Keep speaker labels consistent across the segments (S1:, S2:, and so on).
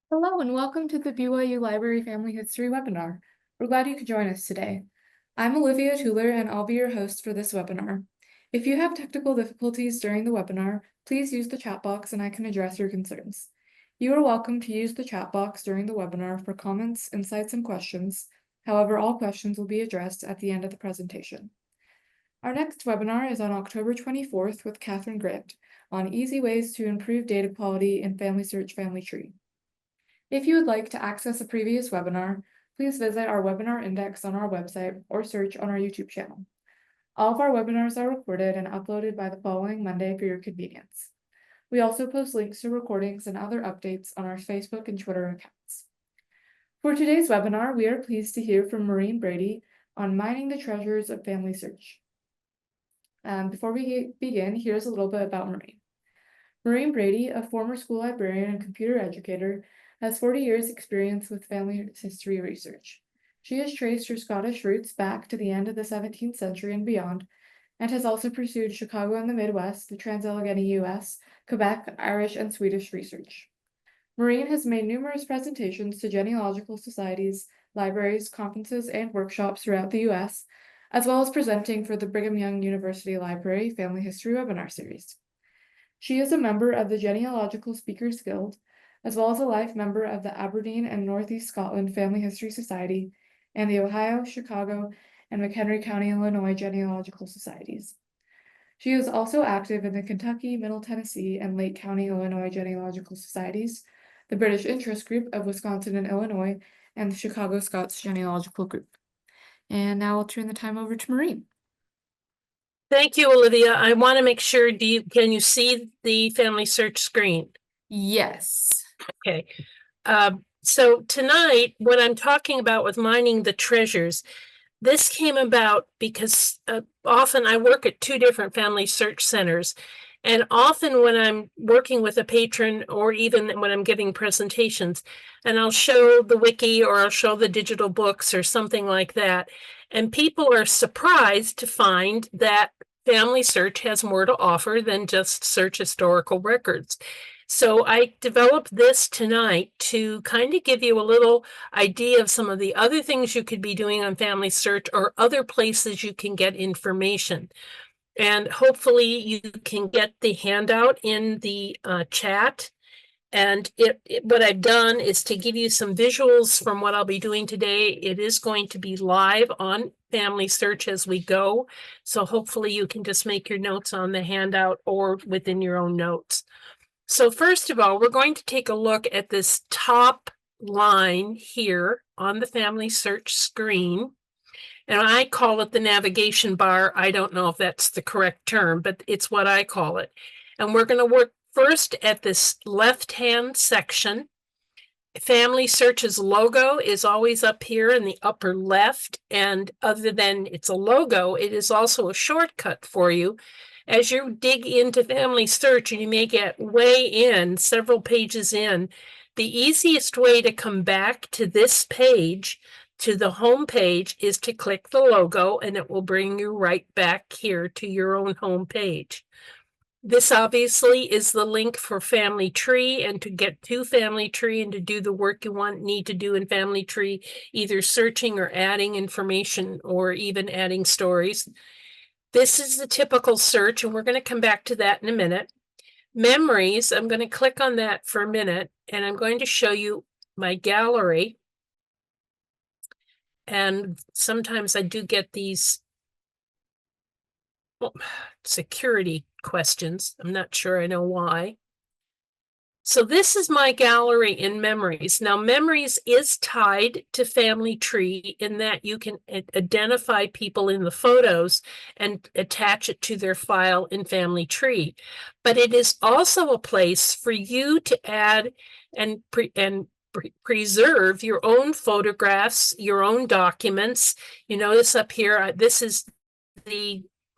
S1: Hello and welcome to the BYU Library Family History webinar. We're glad you could join us today. I'm Olivia Tuller and I'll be your host for this webinar. If you have technical difficulties during the webinar, please use the chat box and I can address your concerns. You are welcome to use the chat box during the webinar for comments, insights, and questions. However, all questions will be addressed at the end of the presentation. Our next webinar is on October 24th with Catherine Grant on easy ways to improve data quality in FamilySearch Family Tree. If you would like to access a previous webinar, please visit our webinar index on our website or search on our YouTube channel. All of our webinars are recorded and uploaded by the following Monday for your convenience. We also post links to recordings and other updates on our Facebook and Twitter accounts. For today's webinar, we are pleased to hear from Maureen and Brady on mining the treasures of FamilySearch. Before we begin, here's a little bit about Maureen. Maureen Brady, a former school librarian and computer educator, has 40 years experience with family history research. She has traced her Scottish roots back to the end of the 17th century and beyond, and has also pursued Chicago and the Midwest, the Trans-Allegheny U.S., Quebec, Irish, and Swedish research. Maureen has made numerous presentations to genealogical societies, libraries, conferences, and workshops throughout the U.S., as well as presenting for the Brigham Young University Library Family History Webinar Series. She is a member of the Genealogical Speakers Guild, as well as a life member of the Aberdeen and Northeast Scotland Family History Society and the Ohio, Chicago, and McHenry County, Illinois Genealogical Societies. She is also active in the Kentucky, Middle Tennessee, and Lake County, Illinois Genealogical Societies, the British Interest Group of Wisconsin and Illinois, and the Chicago Scots Genealogical Group. And now I'll turn the time over to Maureen.
S2: Thank you, Olivia. I want to make sure, can you see the FamilySearch screen?
S1: Yes.
S2: Okay. So tonight, what I'm talking about with mining the treasures, this came about because often I work at two different FamilySearch centers. And often when I'm working with a patron or even when I'm giving presentations, and I'll show the wiki or I'll show the digital books or something like that, and people are surprised to find that FamilySearch has more to offer than just search historical records. So I developed this tonight to kind of give you a little idea of some of the other things you could be doing on FamilySearch or other places you can get information. And hopefully you can get the handout in the chat. And what I've done is to give you some visuals from what I'll be doing today. It is going to be live on FamilySearch as we go. So hopefully you can just make your notes on the handout or within your own notes. So first of all, we're going to take a look at this top line here on the FamilySearch screen. And I call it the navigation bar. I don't know if that's the correct term, but it's what I call it. And we're going to work first at this left-hand section. FamilySearch's logo is always up here in the upper left. And other than it's a logo, it is also a shortcut for you. As you dig into FamilySearch, and you may get way in, several pages in, the easiest way to come back to this page, to the home page, is to click the logo, and it will bring you right back here to your own home page. This obviously is the link for Family Tree, and to get to Family Tree and to do the work you need to do in Family Tree, either searching or adding information or even adding stories. This is the typical search, and we're going to come back to that in a minute. Memories, I'm going to click on that for a minute, and I'm going to show you my gallery. And sometimes I do get these security questions. I'm not sure I know why. So this is my gallery in Memories. Now, Memories is tied to Family Tree in that you can identify people in the photos and attach it to their file in Family Tree. But it is also a place for you to add and preserve your own photographs, your own documents. You notice up here, this is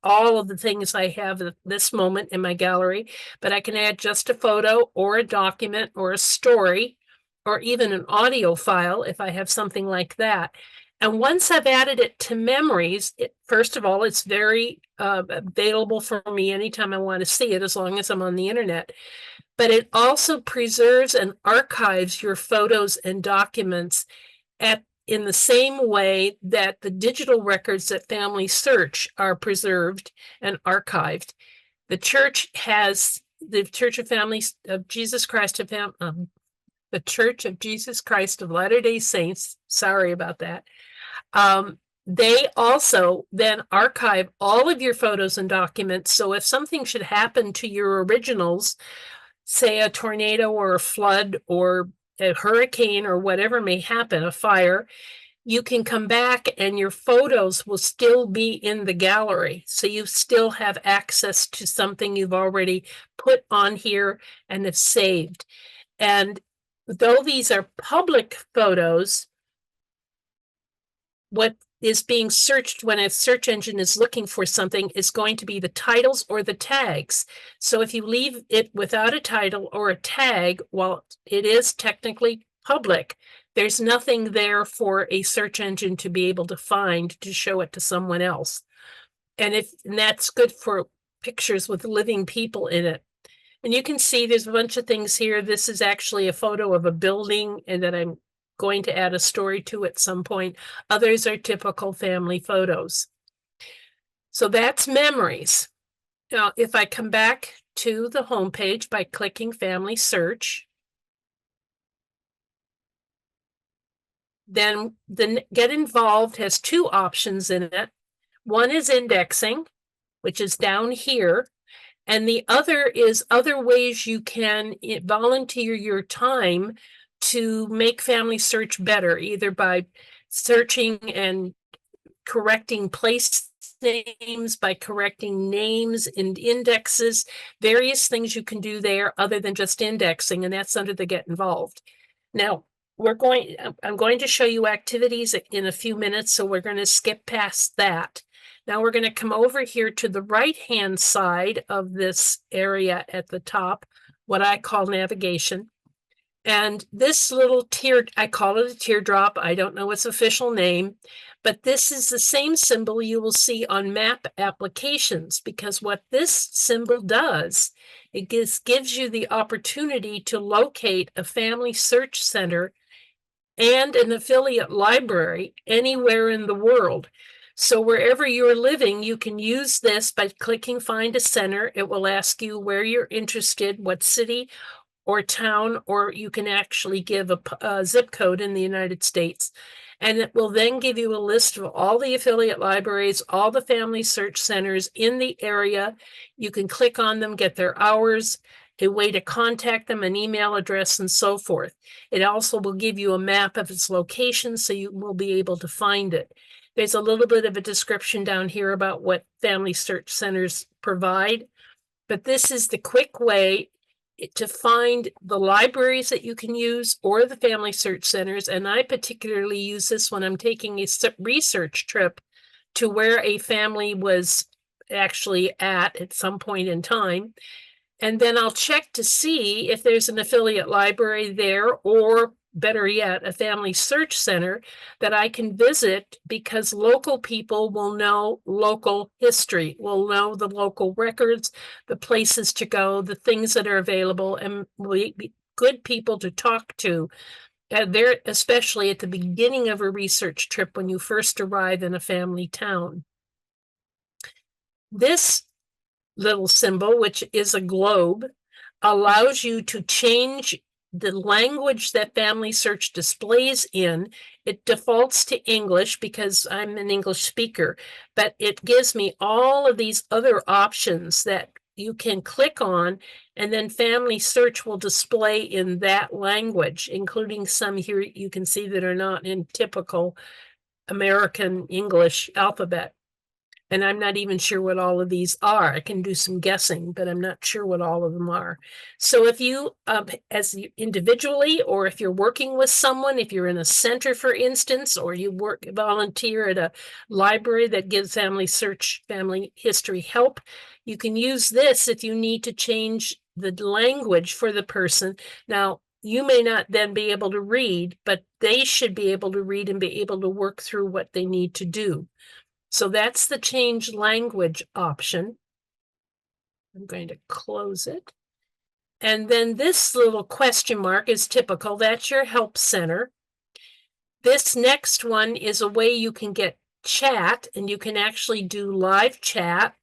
S2: all of the things I have at this moment in my gallery, but I can add just a photo or a document or a story or even an audio file if I have something like that. And once I've added it to Memories, first of all, it's very available for me anytime I want to see it, as long as I'm on the internet. but it also preserves and archives your photos and documents in the same way that the digital records at FamilySearch are preserved and archived. The Church of Jesus Christ of the Church of Jesus Christ of Latter-day Saints, sorry about that, they also then archive all of your photos and documents. So if something should happen to your originals, say a tornado or a flood or a hurricane or whatever may happen, a fire, you can come back and your photos will still be in the gallery. So you still have access to something you've already put on here and have saved. And though these are public photos, what is being searched when a search engine is looking for something is going to be the titles or the tags. So if you leave it without a title or a tag, while it is technically public, there's nothing there for a search engine to be able to find to show it to someone else. And that's good for pictures with living people in it. And you can see there's a bunch of things here. This is actually a photo of a building and that I'm going to add a story to at some point. Others are typical family photos. So that's memories. Now, if I come back to the home page by clicking Family Search, then the Get Involved has two options in it. One is indexing, which is down here. And the other is other ways you can volunteer your time to make FamilySearch better, either by searching and correcting place names, by correcting names and indexes, various things you can do there other than just indexing, and that's under the Get Involved. Now, I'm going to show you activities in a few minutes, so we're going to skip past that. Now we're going to come over here to the right-hand side of this area at the top, what I call navigation. And this little I call it a teardrop. I don't know its official name, but this is the same symbol you will see on map applications, because what this symbol does, it gives you the opportunity to locate a family search center and an affiliate library anywhere in the world. So wherever you're living, you can use this by clicking Find a Center. It will ask you where you're interested, what city or town, or you can actually give a zip code in the United States. And it will then give you a list of all the affiliate libraries, all the family search centers in the area. You can click on them, get their hours, a way to contact them, an email address, and so forth. It also will give you a map of its location, so you will be able to find it. There's a little bit of a description down here about what family search centers provide, but this is the quick way to find the libraries that you can use or the family search centers. And I particularly use this when I'm taking a research trip to where a family was actually at some point in time. And then I'll check to see if there's an affiliate library there, or better yet, a family search center that I can visit, because local people will know local history, will know the local records, the places to go, the things that are available, and will be good people to talk to. There, especially at the beginning of a research trip when you first arrive in a family town. This little symbol, which is a globe, allows you to change the language that FamilySearch displays in. It defaults to English because I'm an English speaker, but it gives me all of these other options that you can click on, and then FamilySearch will display in that language, including some here you can see that are not in typical American English alphabet. And I'm not even sure what all of these are. I can do some guessing, but I'm not sure what all of them are. So if you, as individually, or if you're working with someone, if you're in a center, for instance, or you volunteer at a library that gives family search, family history help, you can use this if you need to change the language for the person. Now, you may not then be able to read, but they should be able to read and be able to work through what they need to do. So that's the change language option. I'm going to close it. And then this little question mark is typical. That's your help center. This next one is a way you can get chat, and you can actually do live chat.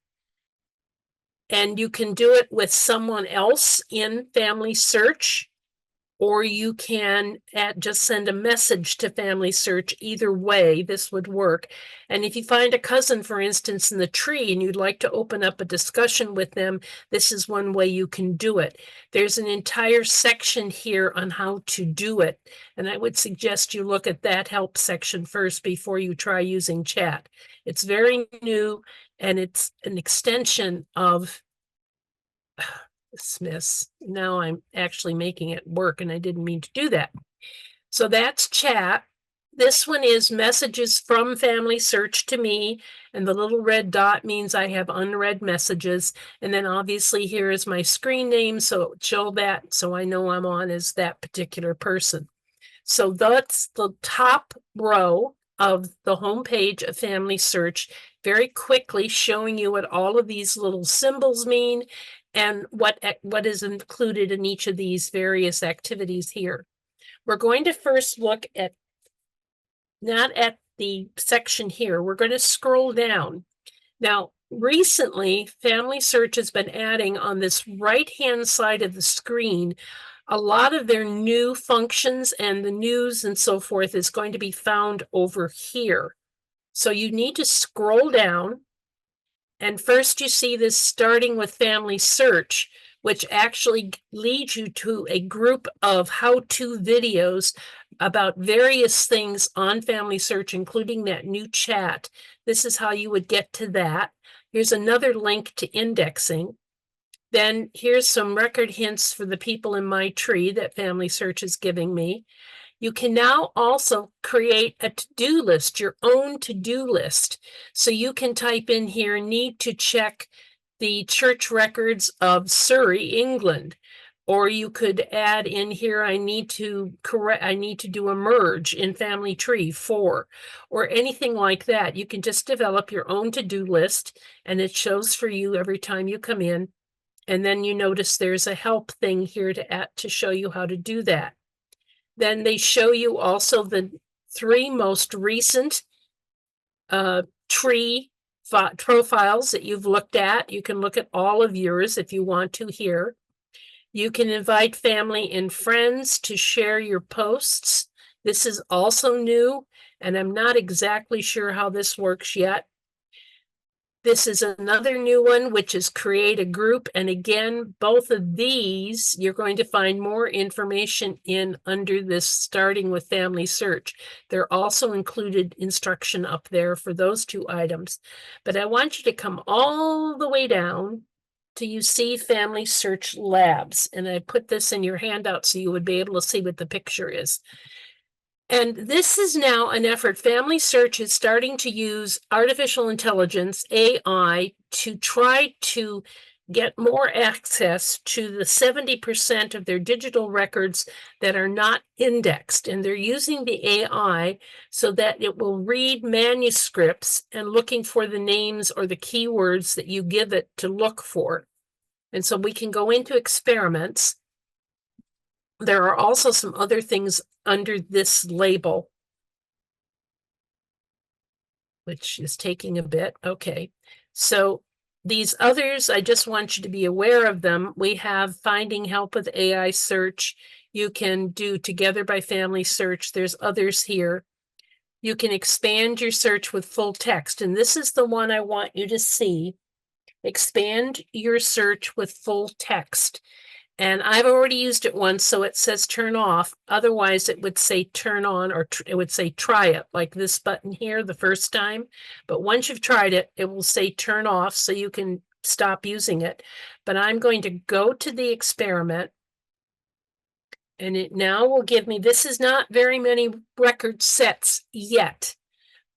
S2: And you can do it with someone else in FamilySearch, or you can just send a message to FamilySearch. Either way, this would work. And if you find a cousin, for instance, in the tree, and you'd like to open up a discussion with them, this is one way you can do it. There's an entire section here on how to do it. And I would suggest you look at that help section first before you try using chat. It's very new, and it's an extension of Smiths. Now I'm actually making it work, and I didn't mean to do that. So that's chat. This one is messages from FamilySearch to me, and the little red dot means I have unread messages. And then obviously here is my screen name, so show that so I know I'm on as that particular person. So that's the top row of the homepage of FamilySearch, very quickly showing you what all of these little symbols mean and what is included in each of these various activities here. We're going to first look at, not at the section here, we're going to scroll down. Now, recently, FamilySearch has been adding on this right-hand side of the screen a lot of their new functions, and the news and so forth is going to be found over here. So you need to scroll down, and first you see this starting with FamilySearch, which actually leads you to a group of how-to videos about various things on FamilySearch, including that new chat. This is how you would get to that. Here's another link to indexing. Then here's some record hints for the people in my tree that FamilySearch is giving me. You can now also create a to-do list, your own to-do list. So you can type in here, need to check the church records of Surrey, England. Or you could add in here, I need to do a merge in family tree for, or anything like that. You can just develop your own to-do list, and it shows for you every time you come in. And then you notice there's a help thing here to show you how to do that. Then they show you also the 3 most recent tree profiles that you've looked at. You can look at all of yours if you want to here. You can invite family and friends to share your posts. This is also new, and I'm not exactly sure how this works yet. This is another new one, which is create a group. And again, both of these, you're going to find more information in under this starting with FamilySearch. They're also included instruction up there for those 2 items. But I want you to come all the way down till you see FamilySearch Labs. And I put this in your handout so you would be able to see what the picture is. And this is now an effort. FamilySearch is starting to use artificial intelligence, AI, to try to get more access to the 70% of their digital records that are not indexed. And they're using the AI so that it will read manuscripts and looking for the names or the keywords that you give it to look for. And so we can go into experiments. There are also some other things under this label, which is taking a bit. Okay, so these others, I just want you to be aware of them. We have finding help with AI search. You can do together by FamilySearch. There's others here. You can expand your search with full text. And this is the one I want you to see. Expand your search with full text. And I've already used it once, so it says turn off. Otherwise, it would say turn on, or it would say try it, like this button here the first time. But once you've tried it, it will say turn off, so you can stop using it. But I'm going to go to the experiment. And it now will give me, this is not very many record sets yet,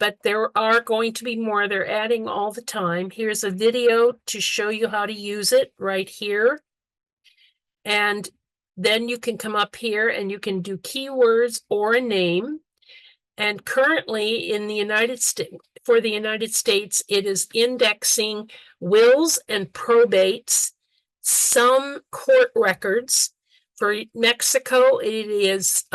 S2: but there are going to be more. They're adding all the time. Here's a video to show you how to use it right here. And then you can come up here and you can do keywords or a name. And currently in the United States, for the United States, it is indexing wills and probates, some court records. For Mexico, it is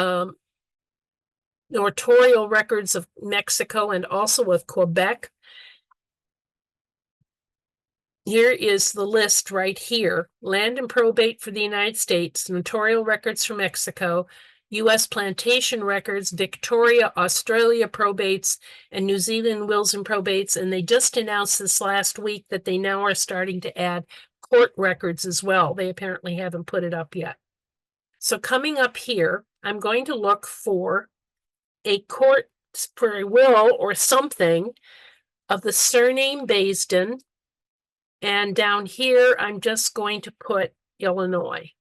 S2: notarial records of Mexico and also of Quebec. Here is the list right here. Land and probate for the United States, notarial records for Mexico, U.S. plantation records, Victoria, Australia probates, and New Zealand wills and probates. And they just announced this last week that they now are starting to add court records as well. They apparently haven't put it up yet. So coming up here, I'm going to look for a court for a will or something of the surname Basden. And down here, I'm just going to put Illinois.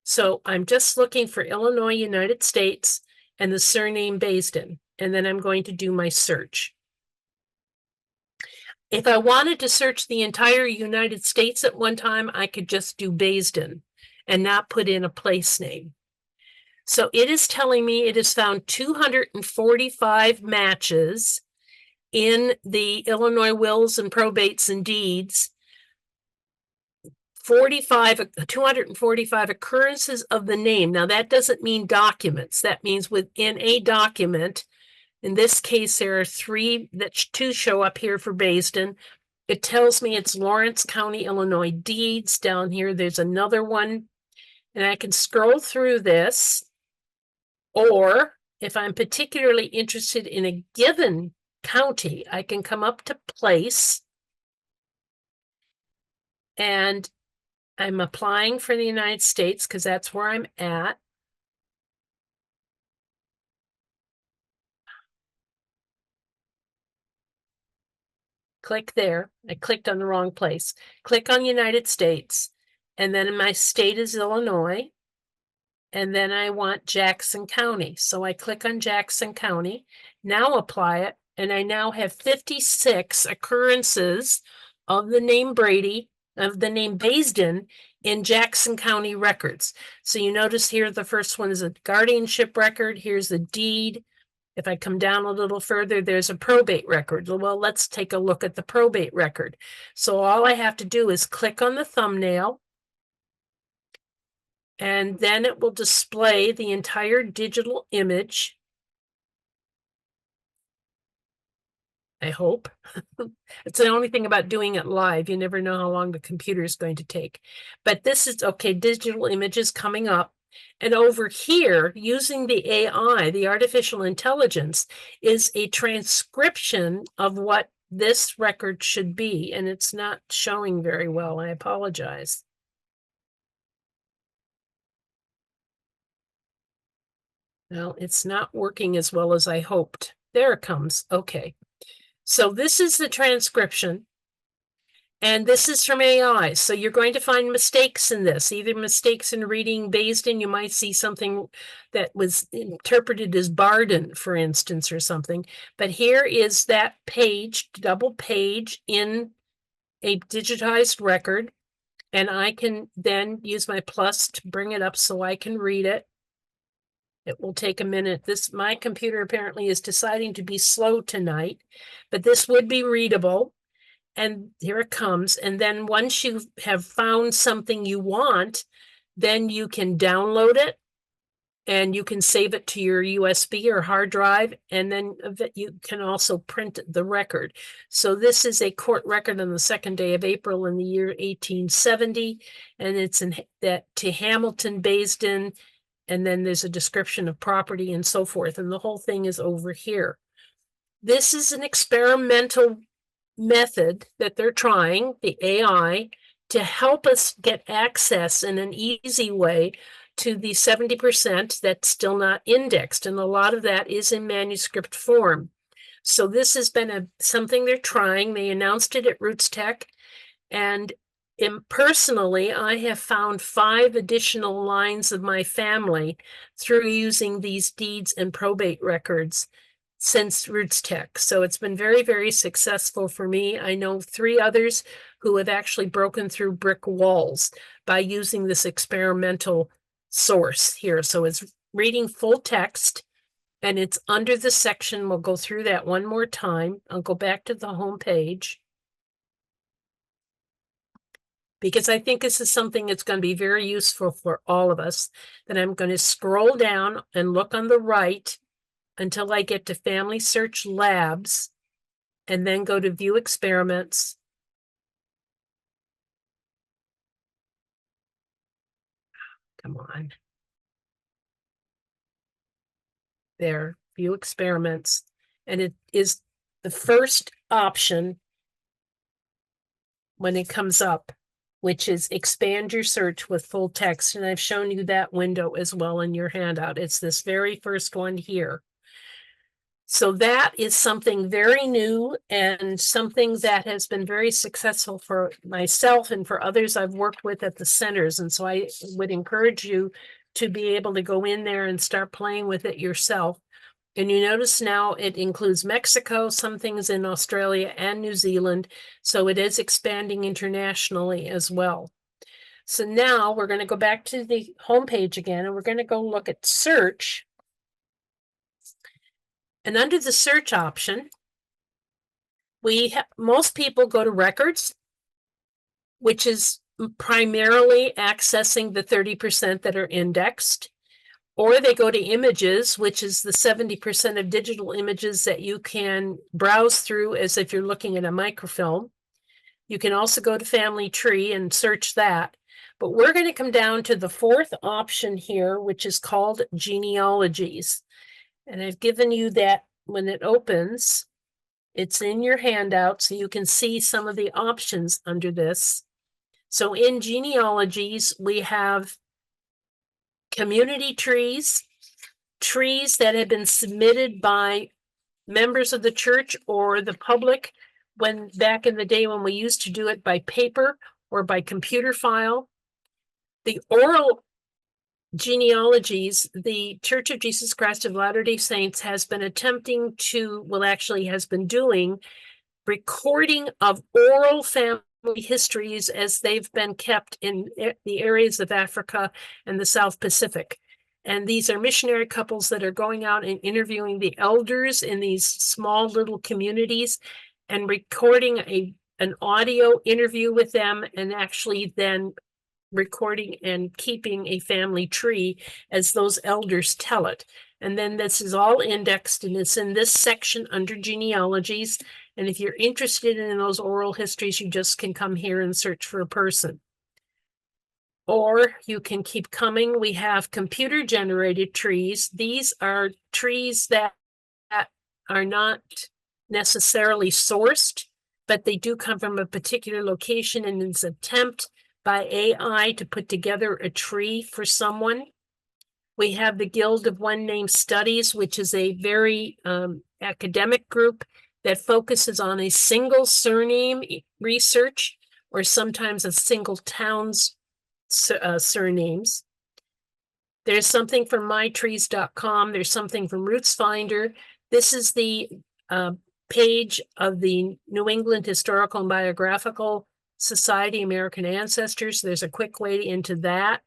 S2: So I'm just looking for Illinois, United States, and the surname Basden. And then I'm going to do my search. If I wanted to search the entire United States at one time, I could just do Basden and not put in a place name. So it is telling me it has found 245 matches in the Illinois wills and probates and deeds, 245 occurrences of the name. Now that doesn't mean documents. That means within a document. In this case, there are two show up here for Basden. It tells me it's Lawrence County, Illinois deeds. Down here, there's another one. And I can scroll through this. Or if I'm particularly interested in a given county, I can come up to place. And I'm applying for the United States because that's where I'm at. Click there. I clicked on the wrong place. Click on United States. And then my state is Illinois. And then I want Jackson County. So I click on Jackson County. Now apply it. And I now have 56 occurrences of the name Brady, of the name Basden in Jackson County records. So you notice here, the first one is a guardianship record. Here's a deed. If I come down a little further, there's a probate record. Well, let's take a look at the probate record. So all I have to do is click on the thumbnail, and then it will display the entire digital image. I hope. It's the only thing about doing it live. You never know how long the computer is going to take. But this is, okay, digital images coming up. And over here, using the AI, the artificial intelligence, is a transcription of what this record should be. And it's not showing very well. I apologize. Well, it's not working as well as I hoped. There it comes. Okay. So this is the transcription. And this is from AI. So you're going to find mistakes in this, either mistakes in reading Basden. You might see something that was interpreted as Barden, for instance, or something. But here is that page, double page in a digitized record. And I can then use my plus to bring it up so I can read it. It will take a minute. My computer apparently is deciding to be slow tonight, but this would be readable. And here it comes. And then once you have found something you want, then you can download it and you can save it to your USB or hard drive. And then you can also print the record. So this is a court record on the 2nd day of April in the year 1870. And it's to Hamilton, Basden. And then there's a description of property and so forth. And the whole thing is over here. This is an experimental method that they're trying, the AI, to help us get access in an easy way to the 70% that's still not indexed. And a lot of that is in manuscript form. So this has been something they're trying. They announced it at Roots Tech. And personally, I have found 5 additional lines of my family through using these deeds and probate records since Roots Tech. So it's been very, very successful for me. I know 3 others who have actually broken through brick walls by using this experimental source here. So it's reading full text and it's under the section. We'll go through that one more time. I'll go back to the home page. because I think this is something that's going to be very useful for all of us. Then I'm going to scroll down and look on the right until I get to FamilySearch Labs, and then go to View Experiments. Come on. There, View Experiments. And it is the first option when it comes up, which is expand your search with full text. And I've shown you that window as well in your handout. It's this very first one here. So that is something very new and something that has been very successful for myself and for others I've worked with at the centers. And so I would encourage you to be able to go in there and start playing with it yourself. And you notice now it includes Mexico, some things in Australia and New Zealand. So it is expanding internationally as well. So now we're going to go back to the homepage again, and we're going to go look at search. And under the search option, most people go to records, which is primarily accessing the 30% that are indexed, or they go to images, which is the 70% of digital images that you can browse through as if you're looking at a microfilm. You can also go to family tree and search that. But we're going to come down to the fourth option here, which is called genealogies. And I've given you that when it opens. It's in your handout, so you can see some of the options under this. So in genealogies, we have community trees, trees that have been submitted by members of the church or the public when back in the day when we used to do it by paper or by computer file. The oral genealogies, the Church of Jesus Christ of Latter-day Saints has been attempting to, well, actually has been doing recording of oral family histories as they've been kept in the areas of Africa and the South Pacific. And these are missionary couples that are going out and interviewing the elders in these small little communities and recording an audio interview with them, and actually then recording and keeping a family tree as those elders tell it. And then this is all indexed, and it's in this section under genealogies. And if you're interested in those oral histories, you just can come here and search for a person. Or you can keep coming. We have computer generated trees. These are trees that are not necessarily sourced, but they do come from a particular location, and it's an attempt by AI to put together a tree for someone. We have the Guild of One Name Studies, which is a very academic group that focuses on a single surname research, or sometimes a single town's surnames. There's something from mytrees.com. There's something from Roots Finder. This is the page of the New England Historical and Biographical Society, American Ancestors. There's a quick way into that.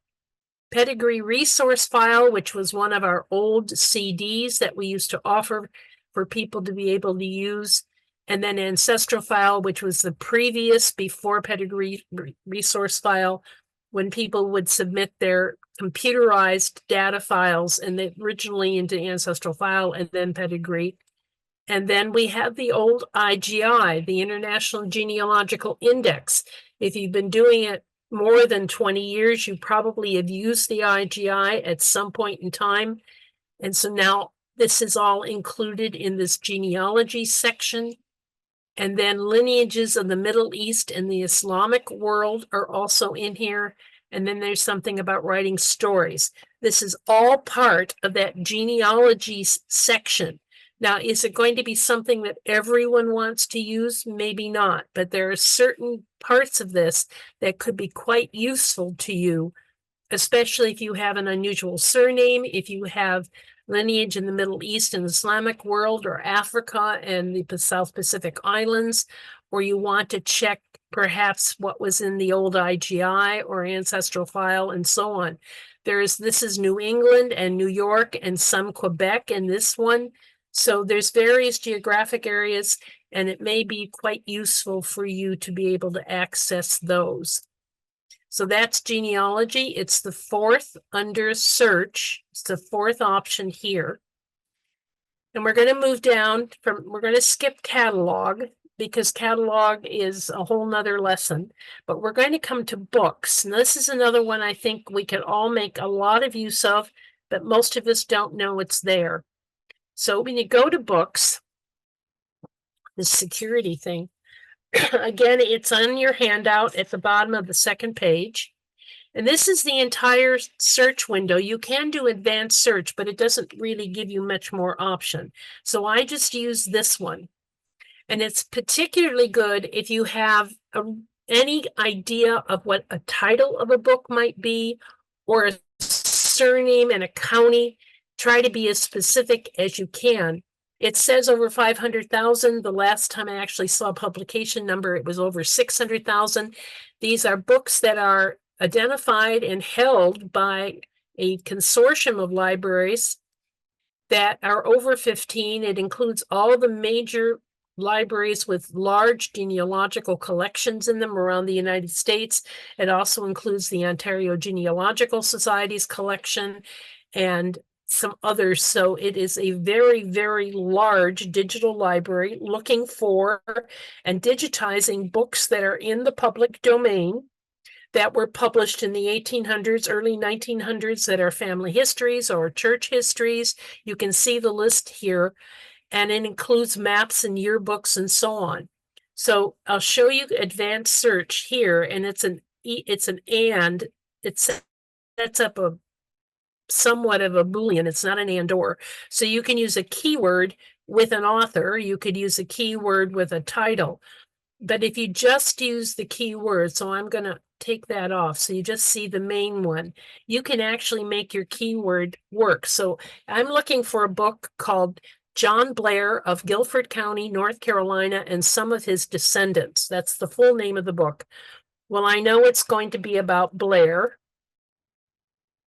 S2: Pedigree Resource File, which was one of our old CDs that we used to offer for people to be able to use. And then Ancestral File, which was the previous before Pedigree Resource File, when people would submit their computerized data files, and they originally into Ancestral File and then Pedigree. And then we have the old IGI, the International Genealogical Index. If you've been doing it more than 20 years, you probably have used the IGI at some point in time. And so now this is all included in this genealogy section. And then lineages of the Middle East and the Islamic world are also in here. And then there's something about writing stories. This is all part of that genealogies section. Now, is it going to be something that everyone wants to use? Maybe not, but there are certain parts of this that could be quite useful to you, especially if you have an unusual surname, if you have lineage in the Middle East and Islamic world, or Africa and the South Pacific Islands, or you want to check perhaps what was in the old IGI or ancestral file and so on. This is New England and New York and some Quebec in this one. So there's various geographic areas, and it may be quite useful for you to be able to access those. So that's genealogy. It's the fourth under search. It's the fourth option here. And we're going to move down we're going to skip catalog because catalog is a whole nother lesson, but we're going to come to books. And this is another one I think we could all make a lot of use of, but most of us don't know it's there. So when you go to books, the security thing, again, it's on your handout at the bottom of the second page. And this is the entire search window. You can do advanced search, but it doesn't really give you much more option. So I just use this one. And it's particularly good if you have any idea of what a title of a book might be, or a surname and a county. Try to be as specific as you can. It says over 500,000. The last time I actually saw a publication number, it was over 600,000. These are books that are identified and held by a consortium of libraries that are over 15. It includes all the major libraries with large genealogical collections in them around the United States. It also includes the Ontario Genealogical Society's collection and some others. So it is a very, very large digital library looking for and digitizing books that are in the public domain that were published in the 1800s, early 1900s, that are family histories or church histories. You can see the list here, and it includes maps and yearbooks and so on. So I'll show you advanced search here, and it sets up a somewhat of a Boolean. It's not an and or. So you can use a keyword with an author. You could use a keyword with a title. But if you just use the keyword, so I'm going to take that off, so you just see the main one, you can actually make your keyword work. So I'm looking for a book called John Blair of Guilford County, North Carolina, and Some of His Descendants. That's the full name of the book. Well, I know it's going to be about Blair.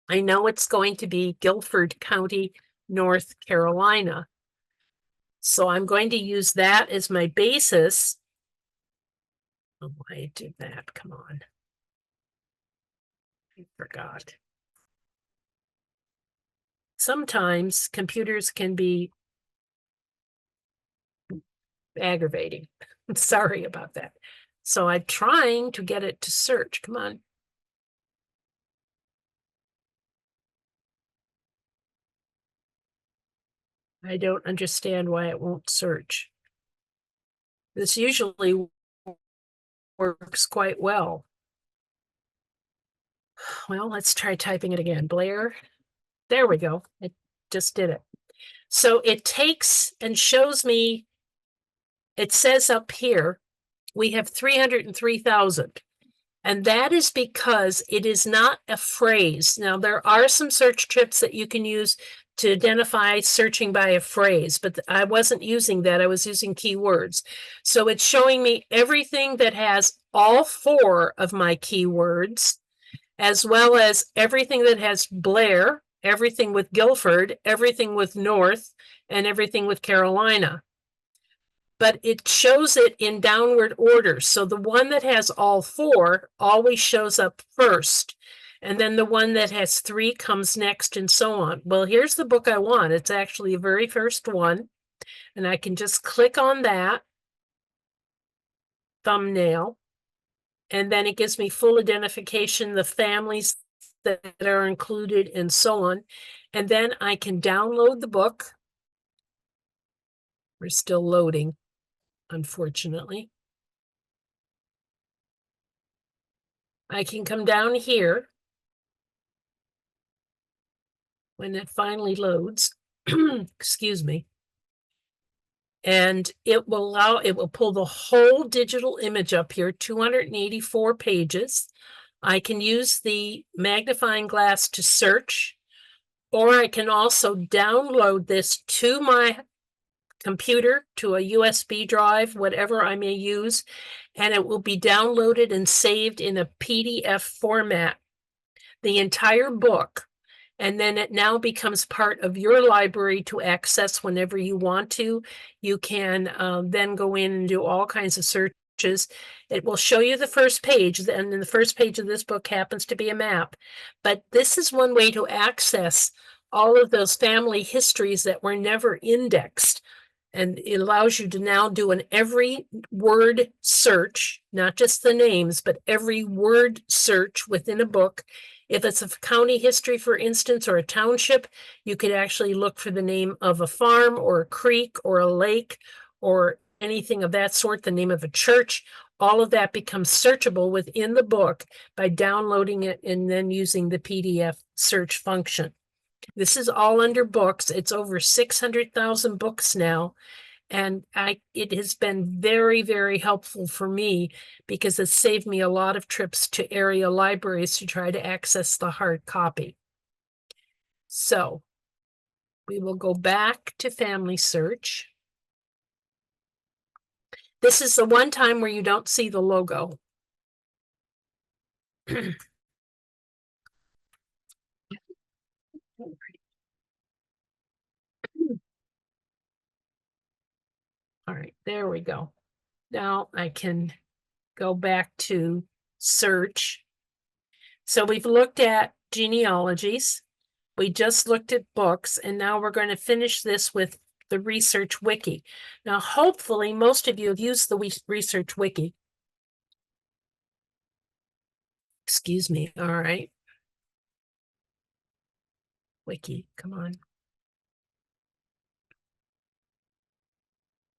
S2: I know it's going to be Guilford County, North Carolina. So I'm going to use that as my basis. Oh, I did that. Come on. I forgot. Sometimes computers can be aggravating. Sorry about that. So I'm trying to get it to search. Come on. I don't understand why it won't search. This usually works quite well. Well, let's try typing it again. Blair. There we go. It just did it. So it takes and shows me, it says up here, we have 303,000. And that is because it is not a phrase. Now, there are some search tips that you can use to identify searching by a phrase, but I wasn't using that. I was using keywords. So it's showing me everything that has all four of my keywords, as well as everything that has Blair, everything with Guilford, everything with North, and everything with Carolina. But it shows it in downward order. So the one that has all four always shows up first. And then the one that has three comes next and so on. Well, here's the book I want. It's actually the very first one. And I can just click on that thumbnail. And then it gives me full identification, the families that are included and so on. And then I can download the book. We're still loading, unfortunately. I can come down here when it finally loads, excuse me, and it will pull the whole digital image up here, 284 pages. I can use the magnifying glass to search, or I can also download this to my computer, to a USB drive, whatever I may use, and it will be downloaded and saved in a PDF format, the entire book. And then it now becomes part of your library to access whenever you want to. You can then go in and do all kinds of search it will show you the first page, and then the first page of this book happens to be a map. But this is one way to access all of those family histories that were never indexed. And it allows you to now do an every word search, not just the names, but every word search within a book. If it's a county history, for instance, or a township, you could actually look for the name of a farm or a creek or a lake or anything of that sort, the name of a church. All of that becomes searchable within the book by downloading it and then using the PDF search function. This is all under books. It's over 600,000 books now. And it has been very, very helpful for me because it saved me a lot of trips to area libraries to try to access the hard copy. So we will go back to FamilySearch. This is the one time where you don't see the logo. All right, there we go. Now I can go back to search. So we've looked at genealogies. We just looked at books, and now we're going to finish this with the Research Wiki. Now, hopefully, most of you have used the Research Wiki. Excuse me. All right. Wiki, come on.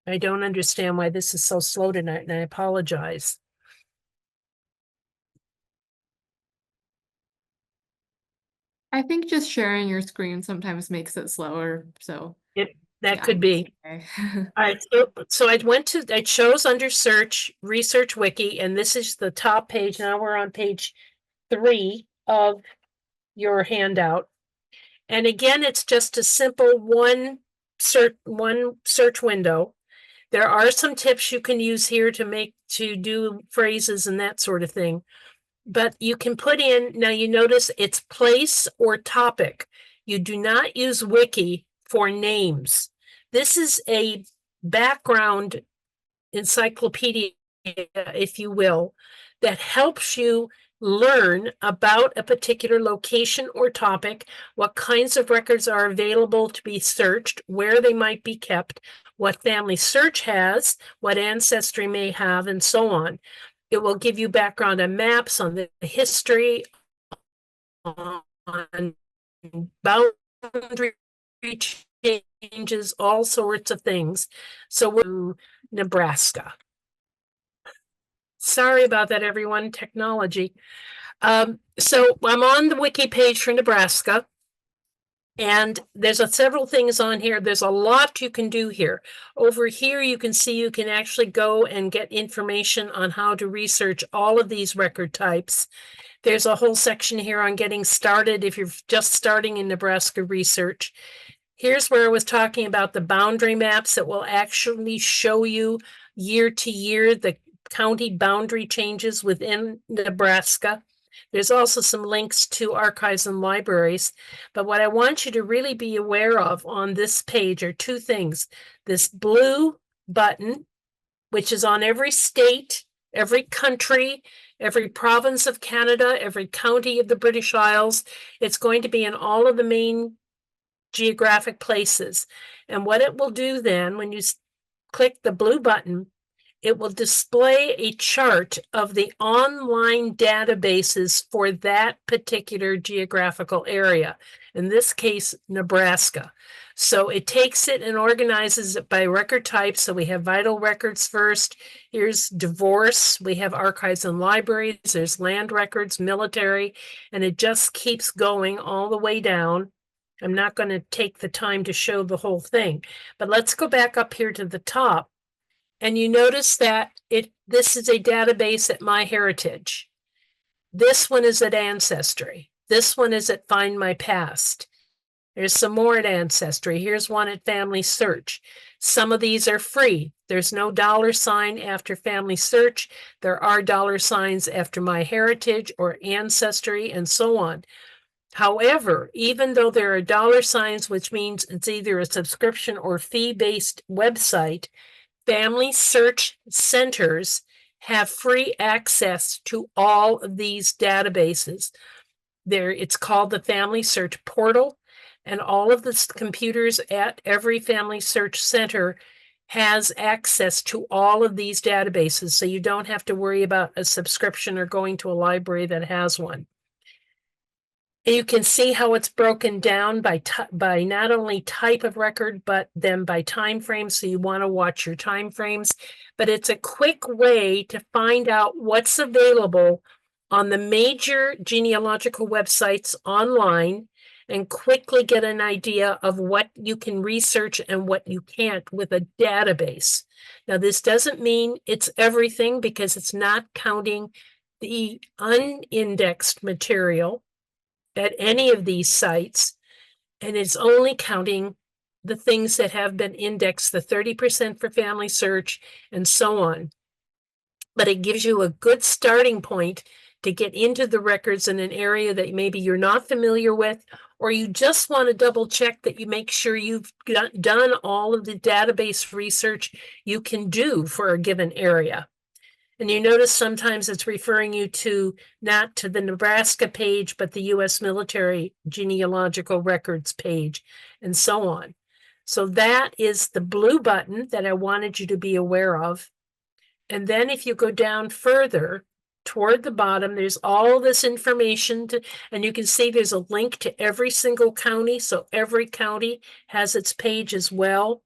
S2: I don't understand why this is so slow tonight, and I apologize.
S1: I think just sharing your screen sometimes makes it slower, so.
S2: That
S1: yeah,
S2: could be.
S1: okay.
S2: All right, so I chose under search, Research Wiki, and this is the top page. Now we're on page 3 of your handout. And again, it's just a simple one search window. There are some tips you can use here to do phrases and that sort of thing. But you can put in, now you notice it's place or topic. You do not use wiki for names. This is a background encyclopedia, if you will, that helps you learn about a particular location or topic, what kinds of records are available to be searched, where they might be kept, what FamilySearch has, what Ancestry may have, and so on. It will give you background on maps, on the history, on boundary changes, all sorts of things. So we're Nebraska. Sorry about that, everyone. Technology. So I'm on the wiki page for Nebraska. And there's several things on here. There's a lot you can do here. Over here, you can see you can actually go and get information on how to research all of these record types. There's a whole section here on getting started if you're just starting in Nebraska research. Here's where I was talking about the boundary maps that will actually show you year to year the county boundary changes within Nebraska. There's also some links to archives and libraries. But what I want you to really be aware of on this page are two things. This blue button, which is on every state, every country, every province of Canada, every county of the British Isles. It's going to be in all of the main geographic places. And what it will do then, when you click the blue button, it will display a chart of the online databases for that particular geographical area, in this case, Nebraska. So it takes it and organizes it by record type. So we have vital records first. Here's divorce. We have archives and libraries. There's land records, military, and it just keeps going all the way down. I'm not going to take the time to show the whole thing, but let's go back up here to the top. And you notice that this is a database at MyHeritage. This one is at Ancestry. This one is at Find My Past. There's some more at Ancestry. Here's one at FamilySearch. Some of these are free. There's no $sign after FamilySearch. There are $signs after MyHeritage or Ancestry and so on. However, even though there are $signs, which means it's either a subscription or fee-based website, Family Search Centers have free access to all of these databases. It's called the Family Search Portal, and all of the computers at every Family Search Center has access to all of these databases, so you don't have to worry about a subscription or going to a library that has one. And you can see how it's broken down by not only type of record, but then by time frame. So you want to watch your time frames, but it's a quick way to find out what's available on the major genealogical websites online and quickly get an idea of what you can research and what you can't with a database. Now, this doesn't mean it's everything, because it's not counting the unindexed material at any of these sites, and it's only counting the things that have been indexed, the 30% for Family Search and so on. But it gives you a good starting point to get into the records in an area that maybe you're not familiar with, or you just want to double check that you make sure you've done all of the database research you can do for a given area. And you notice sometimes it's referring you to not to the Nebraska page, but the U.S. military genealogical records page, and so on. So that is the blue button that I wanted you to be aware of. And then if you go down further toward the bottom, there's all this information and you can see there's a link to every single county. So every county has its page as well.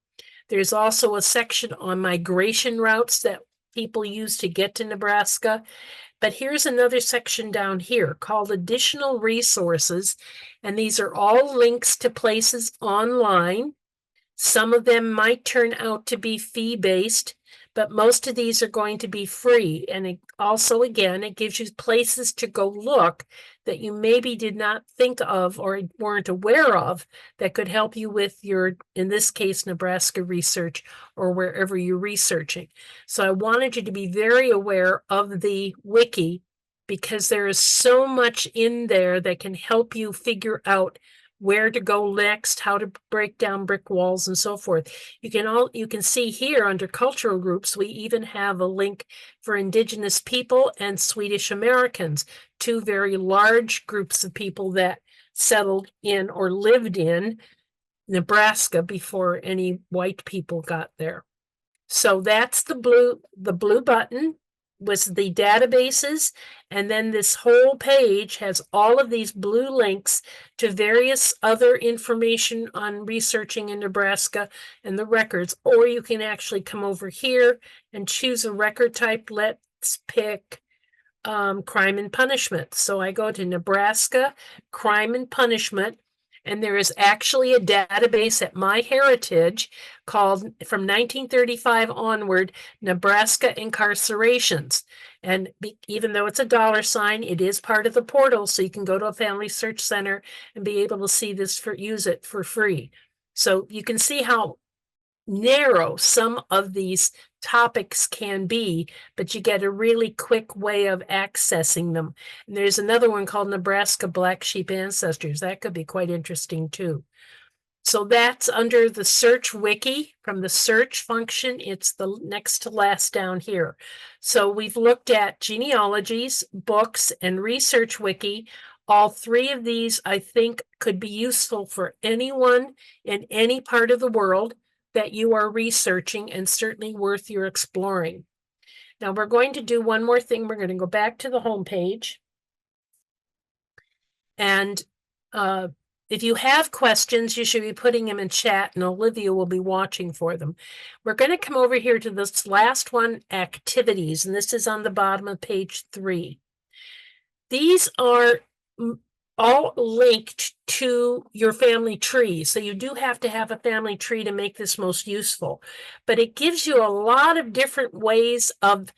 S2: There's also a section on migration routes that people use to get to Nebraska. But here's another section down here called additional resources. And these are all links to places online. Some of them might turn out to be fee-based, but most of these are going to be free. And it also, again, it gives you places to go look that you maybe did not think of or weren't aware of that could help you with your, in this case, Nebraska research or wherever you're researching. So I wanted you to be very aware of the wiki, because there is so much in there that can help you figure out where to go next, how to break down brick walls, and so forth. You can see here under cultural groups, we even have a link for Indigenous people and Swedish Americans, two very large groups of people that settled in or lived in Nebraska before any white people got there. So that's the blue button was the databases, and then this whole page has all of these blue links to various other information on researching in Nebraska and the records. Or you can actually come over here and choose a record type. Let's pick crime and punishment. So I go to Nebraska crime and punishment, and there is actually a database at MyHeritage called, from 1935 onward, Nebraska Incarcerations. And even though it's a $, it is part of the portal, so you can go to a Family Search Center and be able to see this use it for free. So you can see how narrow some of these topics can be, but you get a really quick way of accessing them. And there's another one called Nebraska Black Sheep Ancestors. That could be quite interesting too. So that's under the Search Wiki. From the search function, it's the next to last down here. So we've looked at genealogies, books, and Research Wiki. All three of these, I think, could be useful for anyone in any part of the world that you are researching, and certainly worth your exploring. Now we're going to do one more thing. We're going to go back to the home page. And if you have questions, you should be putting them in chat, and Olivia will be watching for them. We're going to come over here to this last one, activities, and this is on the bottom of page 3. These are all linked to your family tree. So you do have to have a family tree to make this most useful. But it gives you a lot of different ways of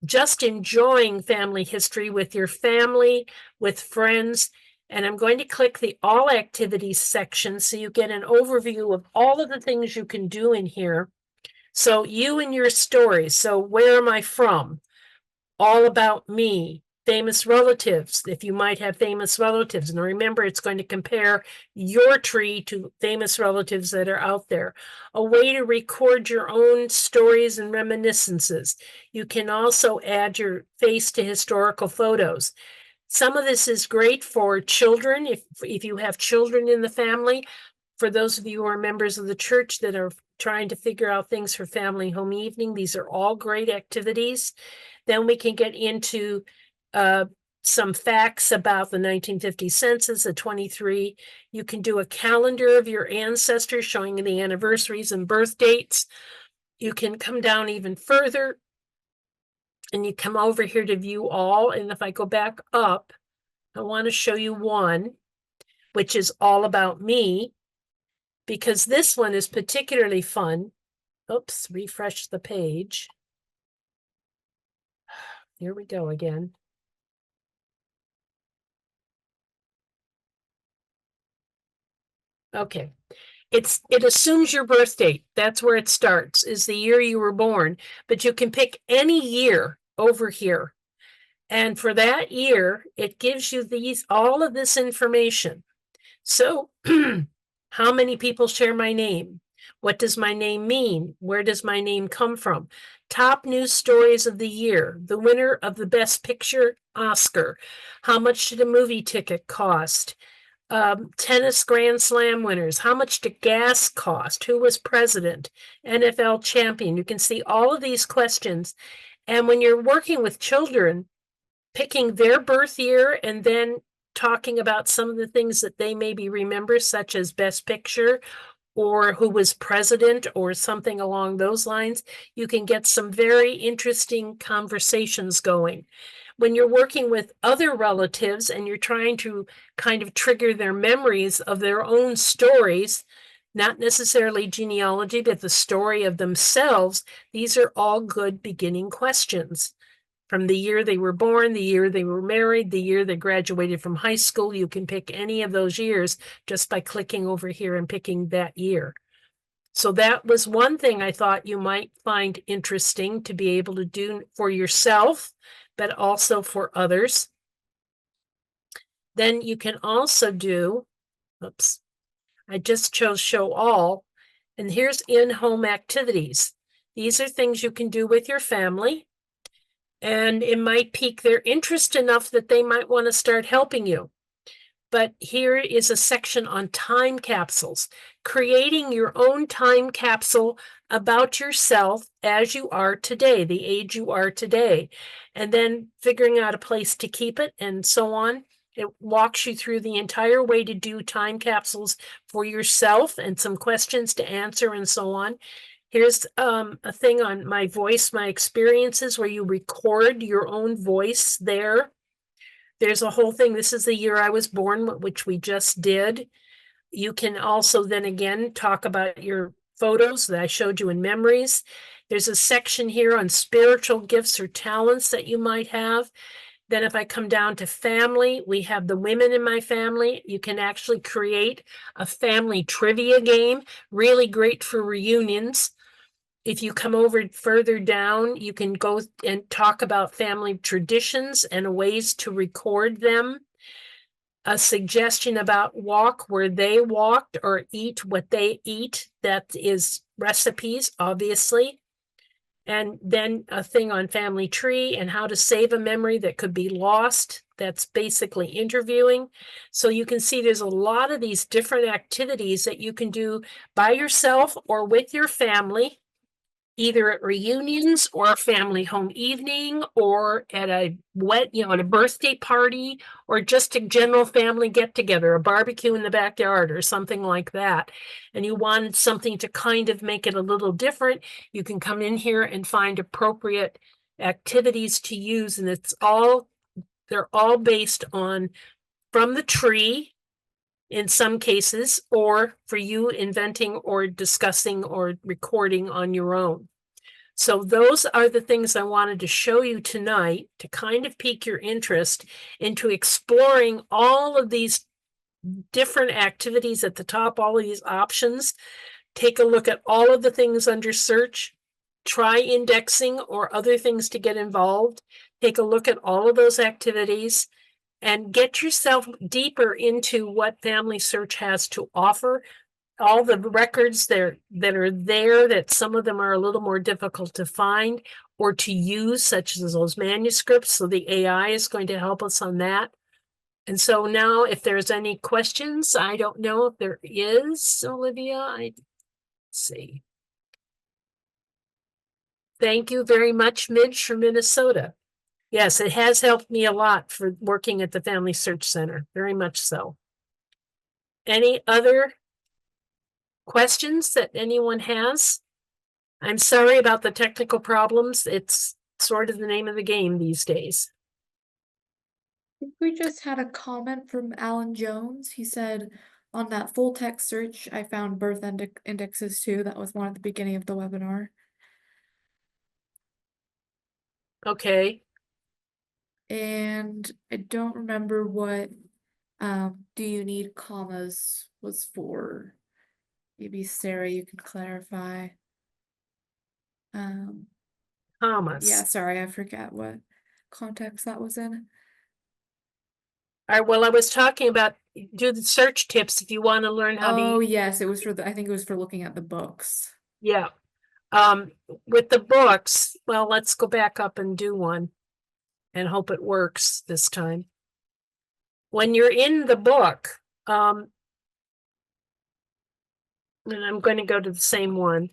S2: just enjoying family history with your family, with friends. And I'm going to click the All Activities section so you get an overview of all of the things you can do in here. So you and your stories. So where am I from? All about me. famous relatives, if you might have famous relatives. And remember, it's going to compare your tree to famous relatives that are out there. A way to record your own stories and reminiscences. You can also add your face to historical photos. Some of this is great for children, if you have children in the family. For those of you who are members of the church that are trying to figure out things for family home evening, these are all great activities. Then we can get into some facts about the 1950 census, the 23. You can do a calendar of your ancestors showing the anniversaries and birth dates. You can come down even further and you come over here to view all. And if I go back up, I want to show you one, which is all about me, because this one is particularly fun. Oops, refresh the page. Here we go again. Okay. It assumes your birth date. That's where it starts, is the year you were born. But you can pick any year over here. And for that year, it gives you all of this information. So how many people share my name? What does my name mean? Where does my name come from? Top news stories of the year. The winner of the Best Picture Oscar. How much did a movie ticket cost? Tennis Grand Slam winners. How much did gas cost? Who was president? NFL champion. You can see all of these questions. And when you're working with children, picking their birth year and then talking about some of the things that they maybe remember, such as Best Picture or who was president or something along those lines, you can get some very interesting conversations going. When you're working with other relatives and you're trying to kind of trigger their memories of their own stories, not necessarily genealogy, but the story of themselves, these are all good beginning questions. From the year they were born, the year they were married, the year they graduated from high school, you can pick any of those years just by clicking over here and picking that year. So that was one thing I thought you might find interesting to be able to do for yourself, but also for others. Then you can also do, oops, I just chose show all, and here's in-home activities. These are things you can do with your family, and it might pique their interest enough that they might want to start helping you. But here is a section on time capsules, creating your own time capsule about yourself as you are today, the age you are today, and then figuring out a place to keep it and so on. It walks you through the entire way to do time capsules for yourself and some questions to answer and so on. Here's a thing on my voice, my experiences, where you record your own voice there. There's a whole thing. This is the year I was born, which we just did. You can also then again talk about your photos that I showed you in memories. There's a section here on spiritual gifts or talents that you might have. Then if I come down to family, we have the women in my family. You can actually create a family trivia game, really great for reunions. If you come over further down, you can go and talk about family traditions and ways to record them. A suggestion about walk where they walked or eat what they eat. That is recipes, obviously. And then a thing on family tree and how to save a memory that could be lost. That's basically interviewing. So you can see there's a lot of these different activities that you can do by yourself or with your family, either at reunions or a family home evening or at a at a birthday party or just a general family get together, a barbecue in the backyard or something like that. And you wanted something to kind of make it a little different. You can come in here and find appropriate activities to use. And they're all based on from the tree in some cases, or for you inventing or discussing or recording on your own. So those are the things I wanted to show you tonight to kind of pique your interest into exploring all of these different activities at the top, all of these options. Take a look at all of the things under search, try indexing or other things to get involved. take a look at all of those activities and get yourself deeper into what FamilySearch has to offer. All the records that are there, that some of them are a little more difficult to find or to use, such as those manuscripts. So the AI is going to help us on that. And so now if there's any questions, I don't know if there is, Olivia, let's see. Thank you very much, Midge from Minnesota. Yes, it has helped me a lot for working at the FamilySearch Center, very much so. Any other questions that anyone has? I'm sorry about the technical problems. It's sort of the name of the game these days.
S1: I think we just had a comment from Alan Jones. He said, on that full text search, I found birth indexes too. That was one at the beginning of the webinar.
S2: Okay.
S1: And I don't remember what do you need commas was for. Maybe Sarah, you can clarify.
S2: Commas.
S1: Yeah, sorry, I forget what context that was in.
S2: All right, well, I was talking about do the search tips if you want to learn how to.
S1: Oh, yes, it was for I think it was for looking at the books.
S2: Yeah. With the books, well, let's go back up and do one and hope it works this time. When you're in the book, and I'm going to go to the same one.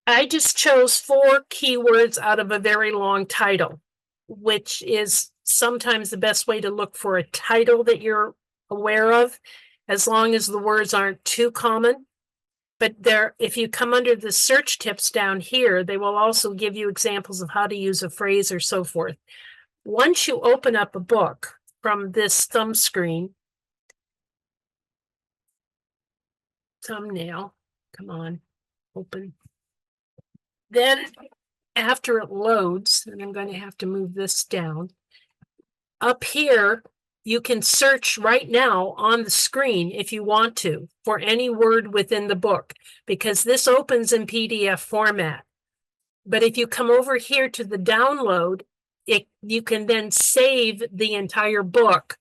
S2: I just chose 4 keywords out of a very long title, which is sometimes the best way to look for a title that you're aware of, as long as the words aren't too common. But there, if you come under the search tips down here, they will also give you examples of how to use a phrase or so forth. Once you open up a book from this thumb screen, thumbnail, come on, open. Then after it loads, and I'm going to have to move this down, up here, you can search right now on the screen if you want to for any word within the book, because this opens in PDF format. But if you come over here to the download, you can then save the entire book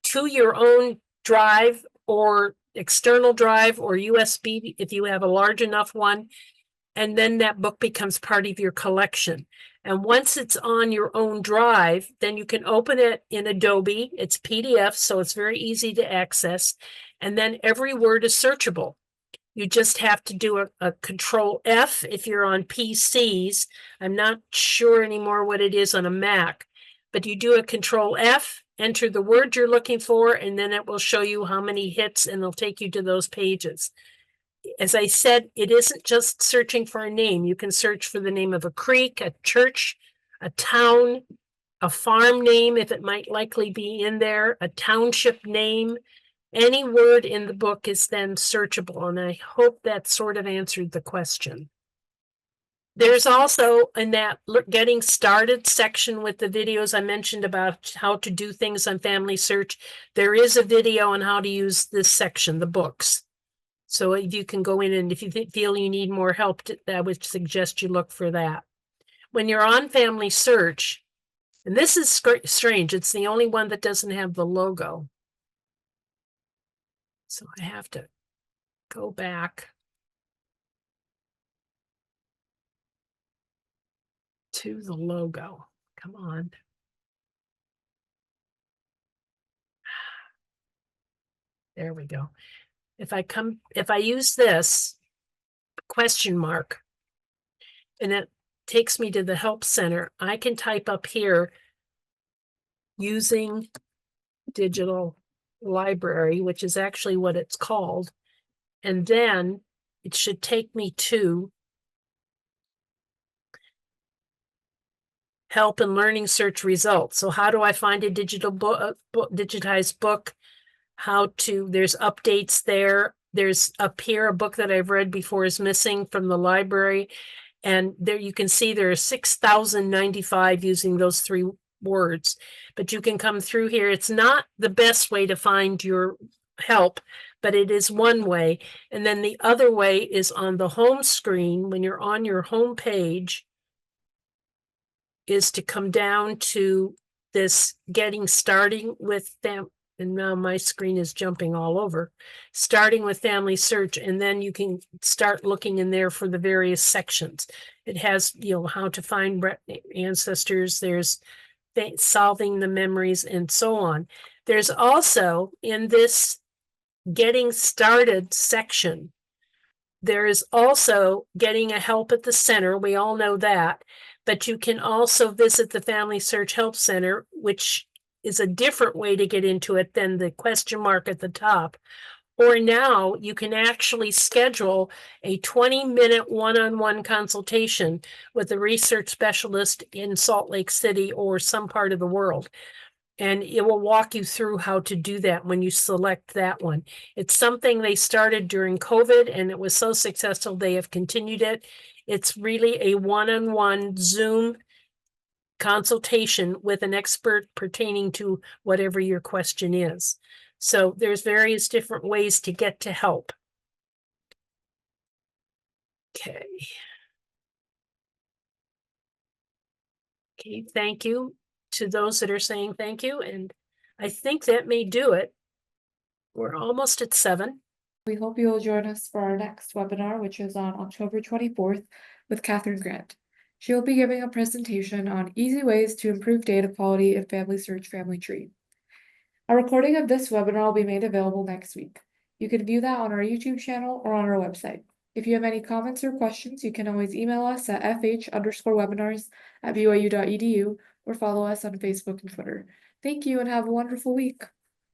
S2: to your own drive or external drive or USB if you have a large enough one. And then that book becomes part of your collection. And once it's on your own drive, then you can open it in Adobe. It's PDF, so it's very easy to access. And then every word is searchable. You just have to do a Control F if you're on PCs. I'm not sure anymore what it is on a Mac, but you do a Control F, enter the word you're looking for, and then it will show you how many hits, and it'll take you to those pages. As I said, it isn't just searching for a name. You can search for the name of a creek, a church, a town, a farm name, if it might likely be in there, a township name. Any word in the book is then searchable, and I hope that sort of answered the question. There's also in that getting started section with the videos I mentioned about how to do things on FamilySearch, there is a video on how to use this section, the books. So if you can go in and if you feel you need more help, I would suggest you look for that. When you're on FamilySearch, and this is strange, it's the only one that doesn't have the logo. So I have to go back to the logo. Come on. There we go. If I use this question mark, and it takes me to the help center, I can type up here using digital library, which is actually what it's called. And then it should take me to help and learning search results. So how do I find a digital digitized book? There's updates there. There's up here, a book that I've read before is missing from the library. And there you can see there are 6,095 using those 3 words, but you can come through here. It's not the best way to find your help, but it is one way. And then the other way is on the home screen. When you're on your home page, is to come down to this getting starting with them. And now my screen is jumping all over. Starting with Family Search, and then you can start looking in there for the various sections. It has, how to find ancestors. There's solving the memories and so on. There's also in this getting started section, there is also getting a help at the center. We all know that, but you can also visit the Family Search Help Center, which is a different way to get into it than the question mark at the top. Or now you can actually schedule a 20-minute one-on-one consultation with a research specialist in Salt Lake City or some part of the world. And it will walk you through how to do that when you select that one. It's something they started during COVID, and it was so successful, they have continued it. It's really a one-on-one Zoom consultation with an expert pertaining to whatever your question is. So there's various different ways to get to help. Okay. Okay, thank you to those that are saying thank you. And I think that may do it. We're almost at 7.
S1: We hope you will join us for our next webinar, which is on October 24th with Catherine Grant. She will be giving a presentation on easy ways to improve data quality in Family Search Family Tree. A recording of this webinar will be made available next week. You can view that on our YouTube channel or on our website. If you have any comments or questions, you can always email us at fh_webinars@byu.edu or follow us on Facebook and Twitter. Thank you and have a wonderful week.